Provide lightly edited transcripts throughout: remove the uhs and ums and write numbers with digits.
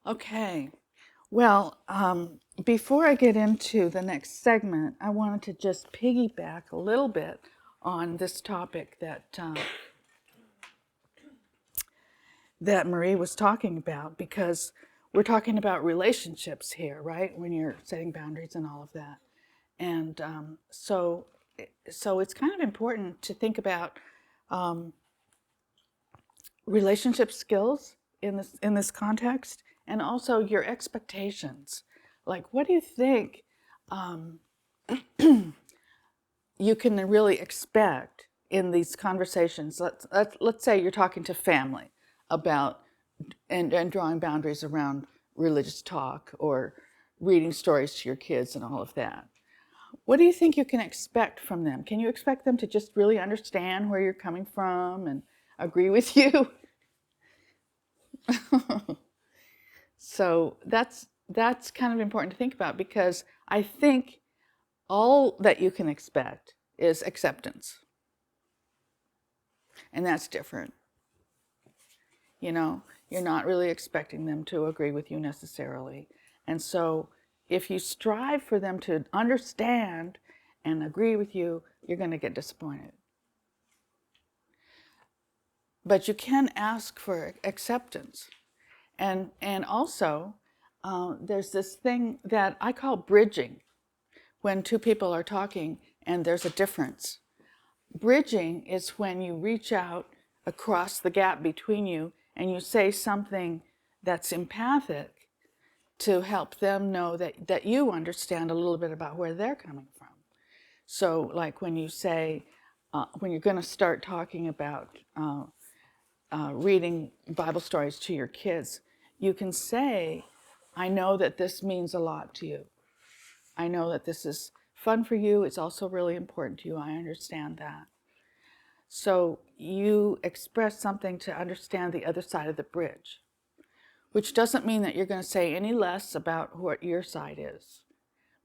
Okay. Well, before I get into the next segment, I wanted to just piggyback a little bit on this topic that Marie was talking about, because we're talking about relationships here, right? When you're setting boundaries and all of that, and so it's kind of important to think about um, relationship skills in this context, and also your expectations. Like, what do you think um, you can really expect in these conversations? Let's say you're talking to family about and drawing boundaries around religious talk or reading stories to your kids and all of that. What do you think you can expect from them? Can you expect them to just really understand where you're coming from and agree with you? So that's kind of important to think about, because I think all that you can expect is acceptance. And that's different. You know, you're not really expecting them to agree with you necessarily. And so if you strive for them to understand and agree with you, you're going to get disappointed. But you can ask for acceptance. And also, there's this thing that I call bridging, when two people are talking and there's a difference. Bridging is when you reach out across the gap between you and you say something that's empathic to help them know that you understand a little bit about where they're coming from. So, like when you say, when you're going to start talking about reading Bible stories to your kids, you can say, I know that this means a lot to you. I know that this is fun for you. It's also really important to you. I understand that. So you express something to understand the other side of the bridge, which doesn't mean that you're going to say any less about what your side is.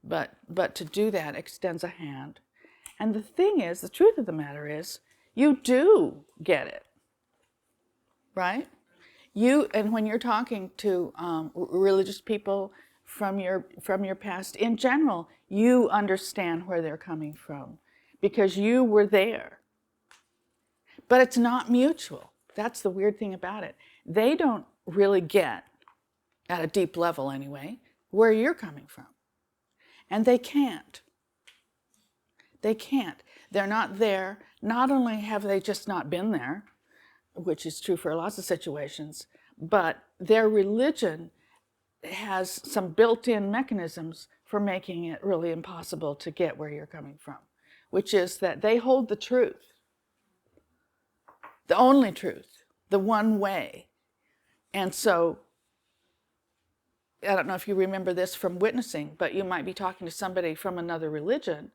But to do that extends a hand. And the thing is, the truth of the matter is, you do get it, right? And when you're talking to religious people from your past, in general, you understand where they're coming from because you were there. But it's not mutual. That's the weird thing about it. They don't really get, at a deep level anyway, where you're coming from. And they can't. They can't. They're not there. Not only have they just not been there, which is true for lots of situations, but their religion has some built-in mechanisms for making it really impossible to get where you're coming from, which is that they hold the truth, the only truth, the one way. And so, I don't know if you remember this from witnessing, but you might be talking to somebody from another religion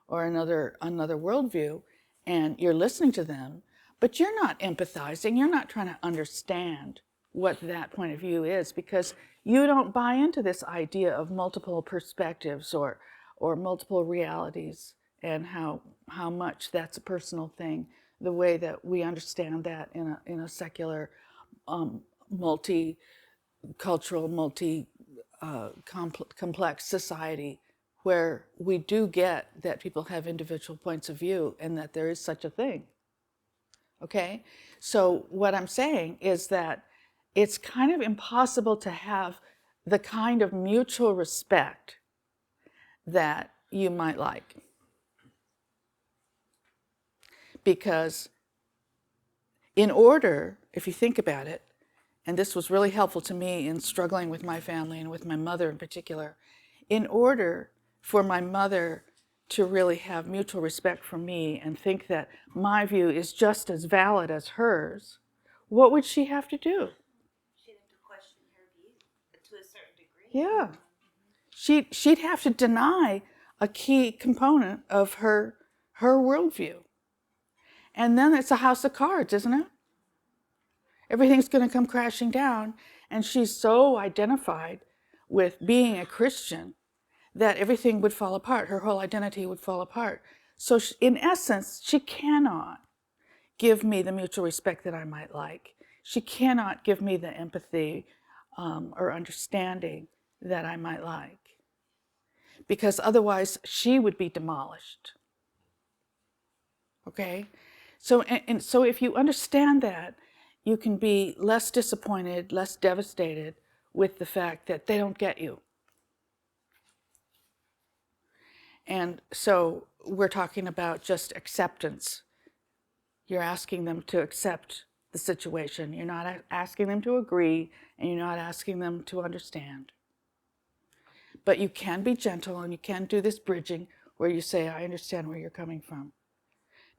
or another worldview, and you're listening to them, but you're not empathizing, you're not trying to understand what that point of view is, because you don't buy into this idea of multiple perspectives or multiple realities, and how much that's a personal thing, the way that we understand that in a secular, multicultural, complex society, where we do get that people have individual points of view and that there is such a thing. Okay? So what I'm saying is that it's kind of impossible to have the kind of mutual respect that you might like. Because in order, if you think about it, and this was really helpful to me in struggling with my family and with my mother in particular, in order for my mother to really have mutual respect for me and think that my view is just as valid as hers, what would she have to do? She'd have to question her view to a certain degree. Yeah. She'd have to deny a key component of her worldview. And then it's a house of cards, isn't it? Everything's going to come crashing down, and she's so identified with being a Christian that everything would fall apart. Her whole identity would fall apart. So in essence, she cannot give me the mutual respect that I might like. She cannot give me the empathy or understanding that I might like. Because otherwise she would be demolished. Okay? So if you understand that, you can be less disappointed, less devastated with the fact that they don't get you. And so we're talking about just acceptance. You're asking them to accept the situation. You're not asking them to agree, and you're not asking them to understand. But you can be gentle, and you can do this bridging where you say, I understand where you're coming from.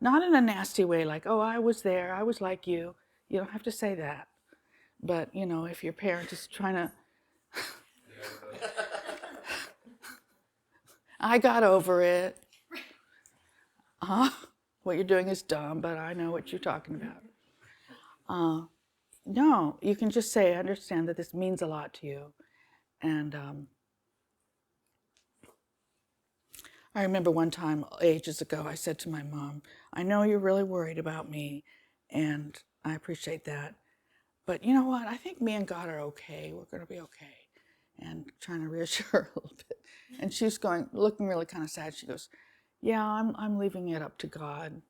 Not in a nasty way like, oh, I was there, I was like you. You don't have to say that. But, if your parent is trying to, I got over it. What you're doing is dumb, but I know what you're talking about. No, you can just say, I understand that this means a lot to you. And I remember one time ages ago, I said to my mom, I know you're really worried about me, and I appreciate that. But you know what? I think me and God are okay. We're going to be okay. And trying to reassure her a little bit. And she's looking really kind of sad. She goes, yeah, I'm leaving it up to God.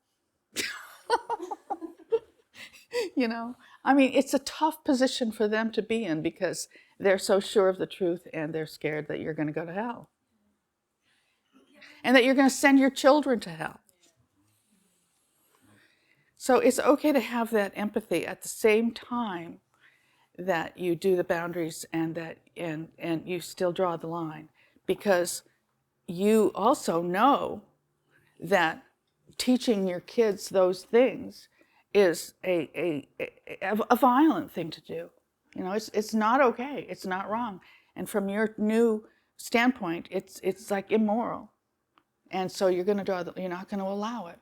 I mean, it's a tough position for them to be in because they're so sure of the truth and they're scared that you're going to go to hell. And that you're going to send your children to hell. So it's okay to have that empathy at the same time that you do the boundaries and that and you still draw the line, because you also know that teaching your kids those things is a violent thing to do. It's not okay. It's not wrong. And from your new standpoint, it's like immoral. And so you're not going to allow it.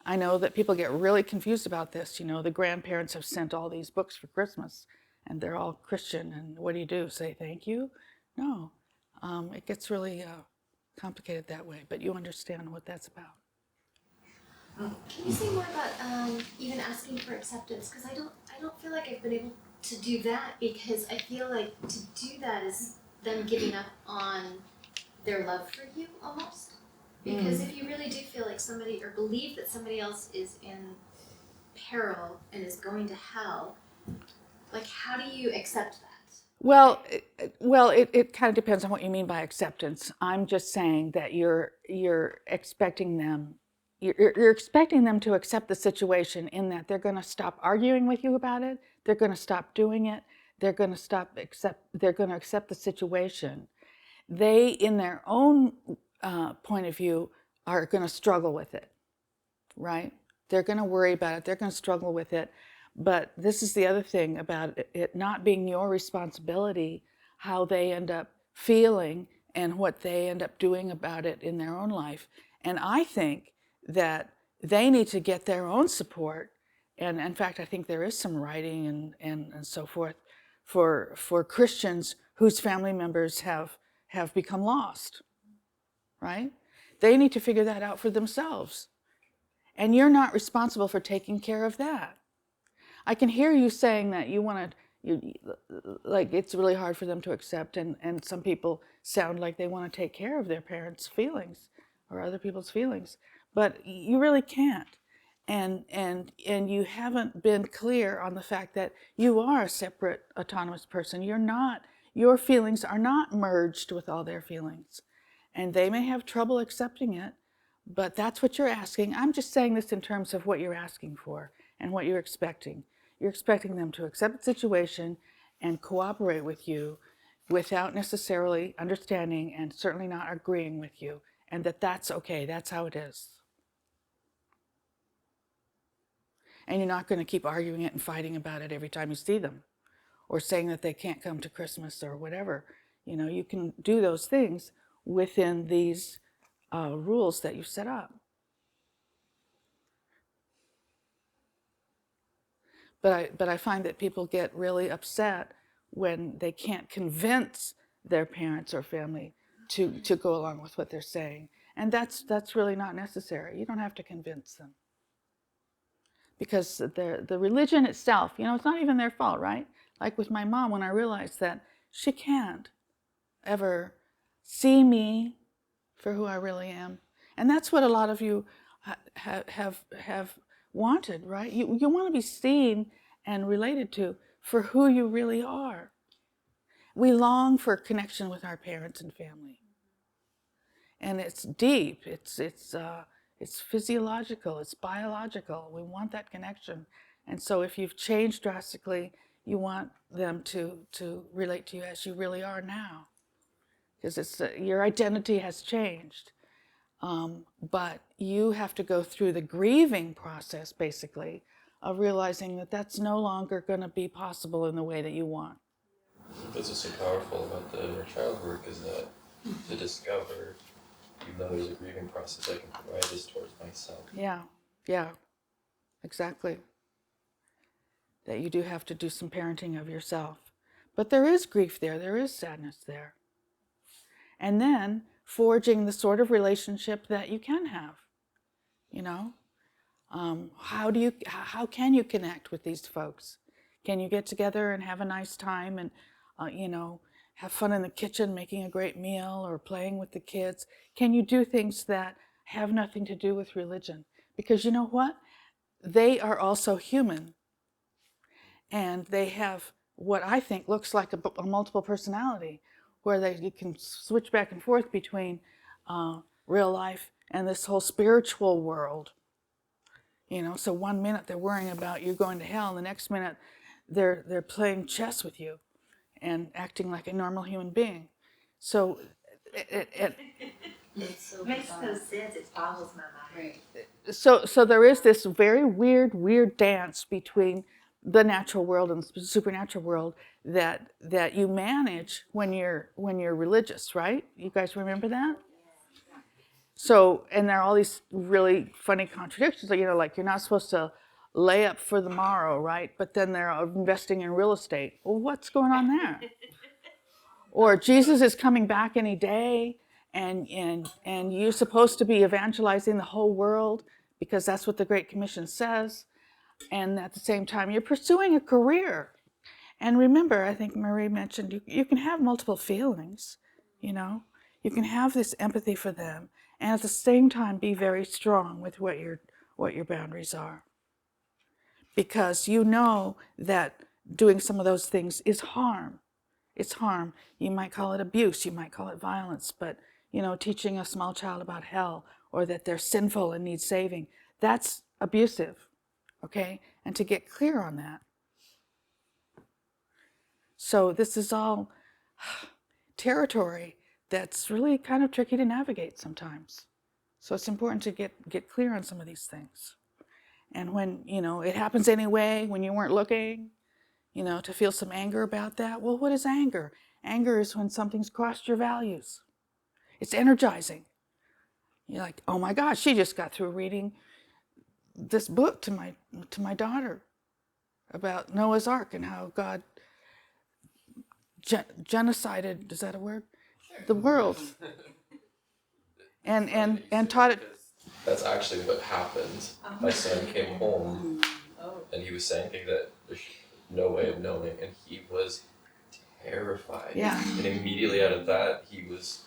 I know that people get really confused about this. The grandparents have sent all these books for Christmas, and they're all Christian. And what do? Say thank you? No. It gets really complicated that way, but you understand what that's about. Can you say more about even asking for acceptance? Because I don't feel like I've been able to do that, because I feel like to do that is them giving up on their love for you almost. Because if you really do feel like somebody, or believe that somebody else is in peril and is going to hell, like how do you accept that? Well, it kind of depends on what you mean by acceptance. I'm just saying that you're expecting them. You're expecting them to accept the situation, in that they're going to stop arguing with you about it. They're going to stop doing it. They're going to accept the situation. They, in their own point of view, are going to struggle with it, right? They're going to worry about it. They're going to struggle with it. But this is the other thing about it not being your responsibility, how they end up feeling and what they end up doing about it in their own life. And I think that they need to get their own support. And in fact, I think there is some writing and so forth for Christians whose family members have become lost, right? They need to figure that out for themselves. And you're not responsible for taking care of that. I can hear you saying that you want to, like it's really hard for them to accept, and some people sound like they want to take care of their parents' feelings or other people's feelings, but you really can't. And you haven't been clear on the fact that you are a separate, autonomous person. Your feelings are not merged with all their feelings. And they may have trouble accepting it, but that's what you're asking. I'm just saying this in terms of what you're asking for and what you're expecting. You're expecting them to accept the situation and cooperate with you without necessarily understanding and certainly not agreeing with you, and that's okay. That's how it is. And you're not going to keep arguing it and fighting about it every time you see them, or saying that they can't come to Christmas or whatever. You can do those things within these rules that you set up. But I find that people get really upset when they can't convince their parents or family to go along with what they're saying. And that's really not necessary. You don't have to convince them. Because the religion itself, it's not even their fault, right? Like with my mom, when I realized that she can't ever see me for who I really am. And that's what a lot of you have wanted, right? You want to be seen and related to for who you really are. We long for connection with our parents and family. And it's deep, it's physiological, it's biological. We want that connection. And so if you've changed drastically, you want them to relate to you as you really are now. Because your identity has changed. But you have to go through the grieving process, basically, of realizing that that's no longer going to be possible in the way that you want. That's what's so powerful about the inner child work is that to discover, even though there's a grieving process, I can provide this towards myself. Yeah, exactly. That you do have to do some parenting of yourself. But there is grief there is sadness there. And then forging the sort of relationship that you can have, you know? How can you connect with these folks? Can you get together and have a nice time and, have fun in the kitchen making a great meal or playing with the kids? Can you do things that have nothing to do with religion? Because you know what? They are also human. And they have what I think looks like a multiple personality, where you can switch back and forth between real life and this whole spiritual world. So 1 minute they're worrying about you going to hell, and the next minute they're playing chess with you and acting like a normal human being. So it Makes no sense. It boggles my mind. so there is this very weird dance between the natural world and the supernatural world that you manage when you're religious, right? You guys remember that? So, and there are all these really funny contradictions, like you're not supposed to lay up for the morrow, right? But then they're investing in real estate. Well, what's going on there? Or Jesus is coming back any day, and you're supposed to be evangelizing the whole world because that's what the Great Commission says. And at the same time, you're pursuing a career. And remember, I think Marie mentioned, you can have multiple feelings, You can have this empathy for them, and at the same time be very strong with what your boundaries are. Because you know that doing some of those things is harm. It's harm. You might call it abuse, you might call it violence, but teaching a small child about hell or that they're sinful and need saving, that's abusive, okay? And to get clear on that. So this is all territory that's really kind of tricky to navigate sometimes. So it's important to get clear on some of these things. And when, it happens anyway, when you weren't looking, to feel some anger about that. Well, what is anger? Anger is when something's crossed your values. It's energizing. You're like, oh my gosh, she just got through reading this book to my daughter about Noah's Ark and how God genocided, is that a word? The world. And taught it. That's actually what happened. My son came home and he was saying things that there's no way of knowing, and he was terrified. Yeah. And immediately out of that, he was,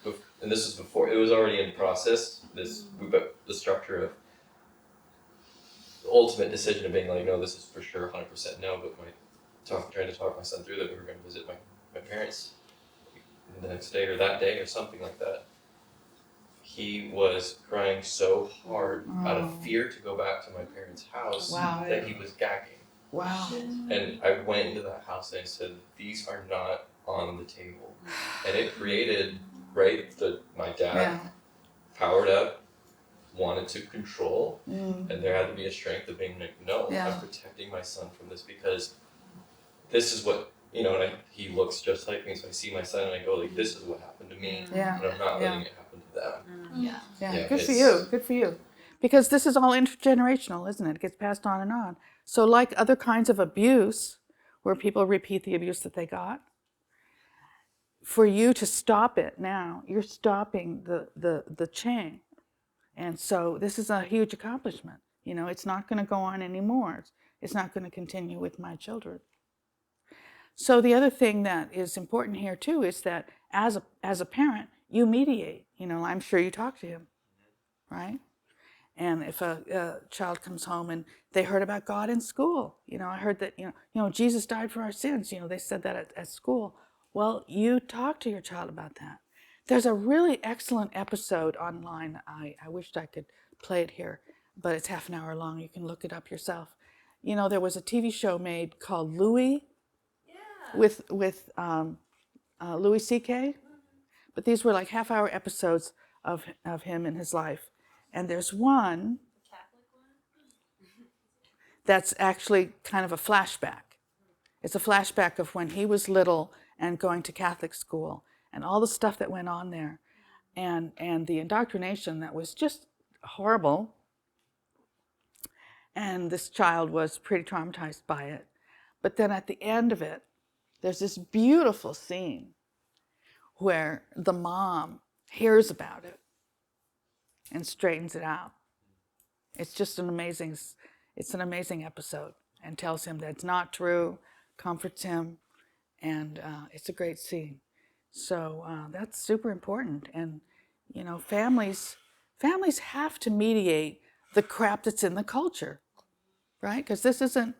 and this was before, it was already in process, the structure of the ultimate decision of being like, no, this is for sure 100% no, but trying to talk my son through that we were going to visit my parents the next day or that day or something like that. He was crying so hard out of fear to go back to my parents' house that he was gagging. Wow. And I went into that house and I said, these are not on the table. And it created, my dad powered up, wanted to control, and there had to be a strength of being like, no, I'm protecting my son from this because this is what, and he looks just like me, so I see my son and I go like, this is what happened to me, but I'm not letting it happen to them. Yeah, good for you. Because this is all intergenerational, isn't it? It gets passed on and on. So like other kinds of abuse, where people repeat the abuse that they got, for you to stop it now, you're stopping the chain. And so this is a huge accomplishment. It's not going to go on anymore. it's not going to continue with my children. So the other thing that is important here too is that as a parent, you mediate. I'm sure you talk to him, right? And if a child comes home and they heard about God in school, I heard that Jesus died for our sins. They said that at school. Well, you talk to your child about that. There's a really excellent episode online. I wished I could play it here, but it's half an hour long. You can look it up yourself. There was a TV show made called Louie with Louis C.K. But these were like half-hour episodes of him and his life. And there's one that's actually kind of a flashback. It's a flashback of when he was little and going to Catholic school and all the stuff that went on there and the indoctrination that was just horrible. And this child was pretty traumatized by it. But then at the end of it, there's this beautiful scene where the mom hears about it and straightens it out. It's just an amazing episode, and tells him that it's not true, comforts him, and it's a great scene. So that's super important. And families have to mediate the crap that's in the culture, right? Because this isn't.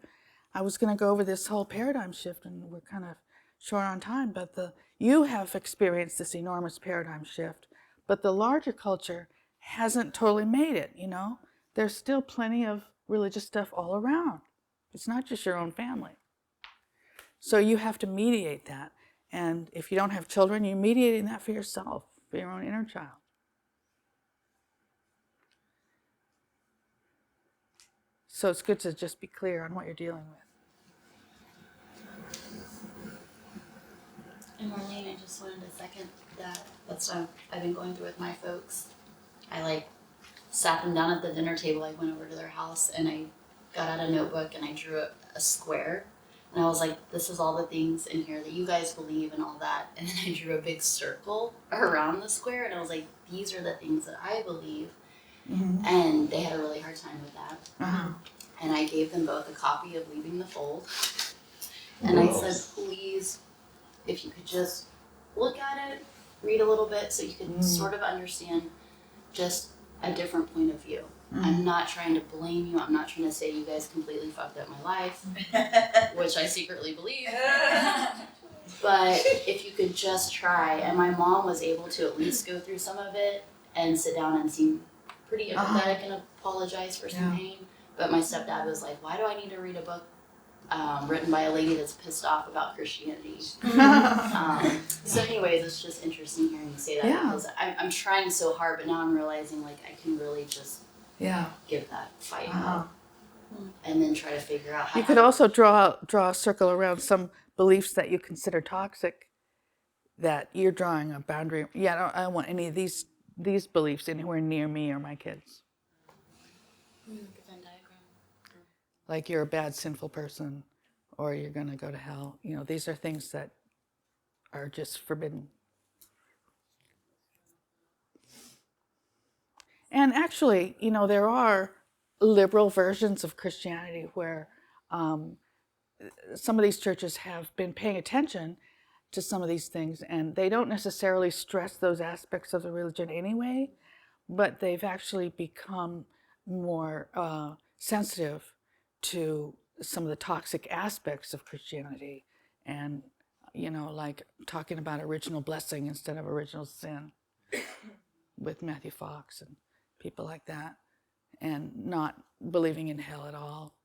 I was going to go over this whole paradigm shift, and we're kind of short on time. But you have experienced this enormous paradigm shift, but the larger culture hasn't totally made it. There's still plenty of religious stuff all around. It's not just your own family. So you have to mediate that. And if you don't have children, you're mediating that for yourself, for your own inner child. So it's good to just be clear on what you're dealing with. And Marlene, I just wanted to second that. That's what I've been going through with my folks. I sat them down at the dinner table. I went over to their house and I got out a notebook and I drew a square. And I was like, this is all the things in here that you guys believe and all that. And then I drew a big circle around the square and I was like, these are the things that I believe. Mm-hmm. And they had a really hard time with that. Uh-huh. And I gave them both a copy of Leaving the Fold. And I said, please, if you could just look at it, read a little bit so you can sort of understand just a different point of view. I'm not trying to blame you. I'm not trying to say you guys completely fucked up my life, which I secretly believe. But if you could just try, and my mom was able to at least go through some of it and sit down and seem pretty empathetic and apologize for some pain. But my stepdad was like, why do I need to read a book written by a lady that's pissed off about Christianity? So anyways, it's just interesting hearing you say that because I'm trying so hard, but now I'm realizing I can really just give that fight out and then try to figure out how You could also draw a circle around some beliefs that you consider toxic, that you're drawing a boundary. I don't want any of these beliefs anywhere near me or my kids. Venn diagram. Like you're a bad, sinful person, or you're going to go to hell. These are things that are just forbidden. And actually, there are liberal versions of Christianity where some of these churches have been paying attention to some of these things, and they don't necessarily stress those aspects of the religion anyway, but they've actually become more sensitive to some of the toxic aspects of Christianity, and like talking about original blessing instead of original sin with Matthew Fox and people like that, and not believing in hell at all.